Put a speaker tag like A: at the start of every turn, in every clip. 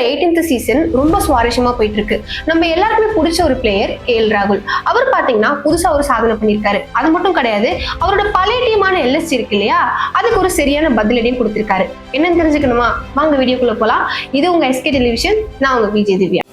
A: 18th season ரொம்ப சுவாரஸ்யமா போயிட்டு இருக்கு. நம்ம எல்லாருக்குமே பிடிச்ச ஒரு பிளேயர் KL ராகுல். அவர் பாத்தீங்கன்னா புதுசா ஒரு சாதனை பண்ணிருக்காரு. அது மட்டும் கிடையாது, அவரோட பழைய டீமான LSG இருக்கு இல்லையா, அதுக்கு ஒரு சரியான பதிலடியும் கொடுத்திருக்காரு. என்னன்னு தெரிஞ்சுக்கணுமா? வாங்க வீடியோக்குள்ள போலாம். இது உங்க SK டெலிவிஷன். நான் உங்க விஜய் திவ்யா.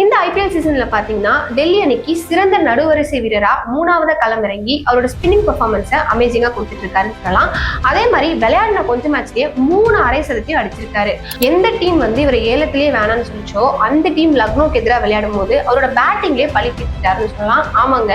A: இந்த IPL சீசன்ல பாத்தீங்கன்னா டெல்லி அணிக்கு சிறந்த நடுவரிசை வீரரா 3வது களமிறங்கி அவரோட ஸ்பின்னிங் பெர்ஃபார்மன்ஸை அமேசிங்கா கொடுத்துட்டு இருக்காருன்னு சொல்லலாம். அதே மாதிரி விளையாடின கொஞ்சம் மேட்ச்லயே 3 அரை சதத்தையும் அடிச்சிருக்காரு. எந்த டீம் இவர் ஏலத்திலேயே வேணாம்னு சொல்லிச்சோ அந்த டீம் லக்னோக்கு எதிராக விளையாடும் போது அவரோட பேட்டிங்லேயே பழி தீர்த்துட்டாருன்னு சொல்லலாம். ஆமாங்க,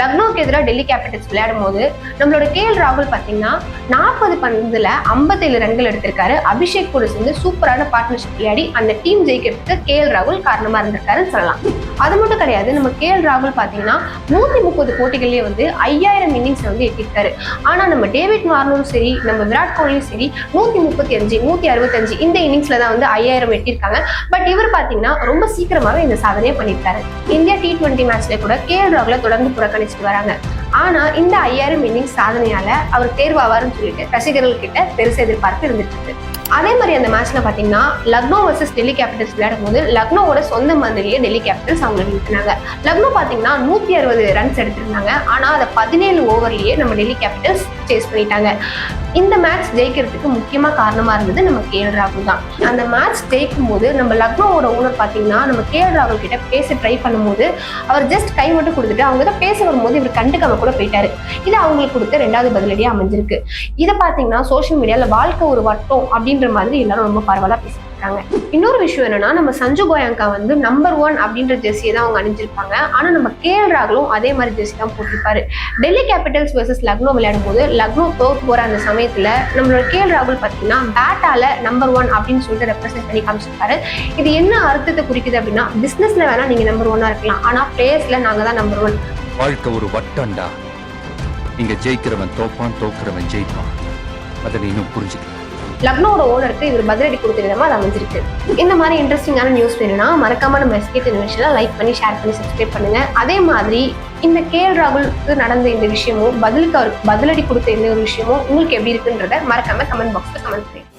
A: லக்னோக்கு எதிராக டெல்லி கேபிட்டல்ஸ் விளையாடும் போது நம்மளோட KL ராகுல் பாத்தீங்கன்னா 40 பந்துல 57 ரன்கள் எடுத்திருக்காரு. அபிஷேக் கூட சேர்ந்து சூப்பரான பார்ட்னர்ஷிப் விளையாடி அந்த டீம் ஜெயிக்கிறதுக்கு KL ராகுல் காரணமா இருந்திருக்காரு சொல்லலாம். அது மட்டும் கிடையாது, நம்ம KL ராகுல் பாத்தீங்கன்னா 130 போட்டிகள்லயே 5000 இன்னிங்ஸ் எட்டிருக்காரு. ஆனா நம்ம டேவிட் வார்னரும் சரி, நம்ம விராட் கோலியும் சரி 135 165 இந்த இன்னிங்ஸ்ல தான் 5000 எட்டிருக்காங்க. பட் இவர் பாத்தீங்கன்னா ரொம்ப சீக்கிரமாவே இந்த சாதனையை பண்ணிருக்காரு. இந்தியா T20 மேட்ச்ல கூட KL ராகுல தொடர்ந்து புறக்கணிச்சுட்டு வராங்க. ஆனா இந்த 5000 இன்னிங்ஸ் சாதனையால அவர் தேர்வாவாருன்னு சொல்லிட்டு ரசிகர்கள் கிட்ட பெருசு எதிர்பார்ப்பு இருந்துட்டு இருக்கு. அதே மாதிரி அந்த மேட்ச்ல பாத்தீங்கன்னா லக்னோ வர்சஸ் டெல்லி கேபிட்டல்ஸ் விளையாடும் போது லக்னோவோட சொந்த மந்திரிலேயே டெல்லி கேபிட்டல்ஸ் அவங்க வீழ்த்தினாங்க. லக்னோ பாத்தீங்கன்னா 160 ரன்ஸ் எடுத்திருந்தாங்க. ஆனா அதை 17 ஓவர்லயே நம்ம டெல்லி கேபிட்டல்ஸ் சேஸ் பண்ணிட்டாங்க. இந்த மேட்ச் ஜெயிக்கிறதுக்கு முக்கியமா காரணமா இருந்தது நம்ம KL ராகுல் தான். அந்த மேட்ச் ஜெயிக்கும் போது நம்ம லக்னோவோட ஓனர் பாத்தீங்கன்னா நம்ம KL ராகுல் கிட்ட பேச ட்ரை பண்ணும்போது அவர் ஜஸ்ட் கை மட்டும் கொடுத்துட்டு அவங்க தான் பேச வரும்போது இவர் கண்டுக்காம கூட போயிட்டாரு. இது அவங்களுக்கு கொடுத்த 2வது பதிலடியா அமைஞ்சிருக்கு. இதை பாத்தீங்கன்னா சோசியல் மீடியால வாழ்க்கை ஒரு வட்டம் அப்படின்ற மாதிரி எல்லாரும் ரொம்ப பரவலா பேசிட்டு இருக்காங்க. இன்னொரு விஷயம் என்னன்னா, நம்ம சஞ்சு கோயங்கா நம்பர் 1 அப்படின்ற ஜெர்சியை தான் அவங்க அணிஞ்சிருப்பாங்க. ஆனா நம்ம KL ராகுலும் அதே மாதிரி ஜெர்சி தான் போட்டிருப்பாரு. டெல்லி கேபிட்டல்ஸ் வர்சஸ் லக்னோ விளையாடும் போது லக்னோ தோத்து போற அந்த சமயத்துல நம்மளோட KL ராகுல் பாத்தீங்கன்னா பேட்டால நம்பர் 1 அப்படின்னு சொல்லிட்டு ரெப்ரசென்ட் பண்ணி காமிச்சிருப்பாரு. இது என்ன அர்த்தத்தை குறிக்குது அப்படின்னா, பிசினஸ்ல வேணா நீங்க நம்பர் 1 இருக்கலாம், ஆனா பிளேயர்ஸ்ல நாங்க தான் நம்பர் 1.
B: வாழ்க்கை ஒரு வட்டம்டா. இங்க ஜெயிக்கிறவன் தோப்பான், தோக்குறவன் ஜெயிப்பான். அதை நீ இன்னும் புரிஞ்சுக்க.
A: லக்னோட ஓனருக்கு இவர் பதிலடி கொடுத்த விதமா அது அமைஞ்சிருக்கு. இந்த மாதிரி இன்ட்ரெஸ்டிங்கான நியூஸ் வேணும்னா மறக்காம நம்ம SK டெலிவிஷனை லைக் பண்ணி, ஷேர் பண்ணி, சப்ஸ்கிரைப் பண்ணுங்க. அதே மாதிரி இந்த KL ராகுலுக்கு நடந்த இந்த விஷயமும் அவருக்கு பதிலடி கொடுத்த இந்த ஒரு விஷயமும் உங்களுக்கு எப்படி இருக்குன்றத மறக்காம கமெண்ட் பாக்ஸ்ல கமெண்ட் பண்ணுங்க.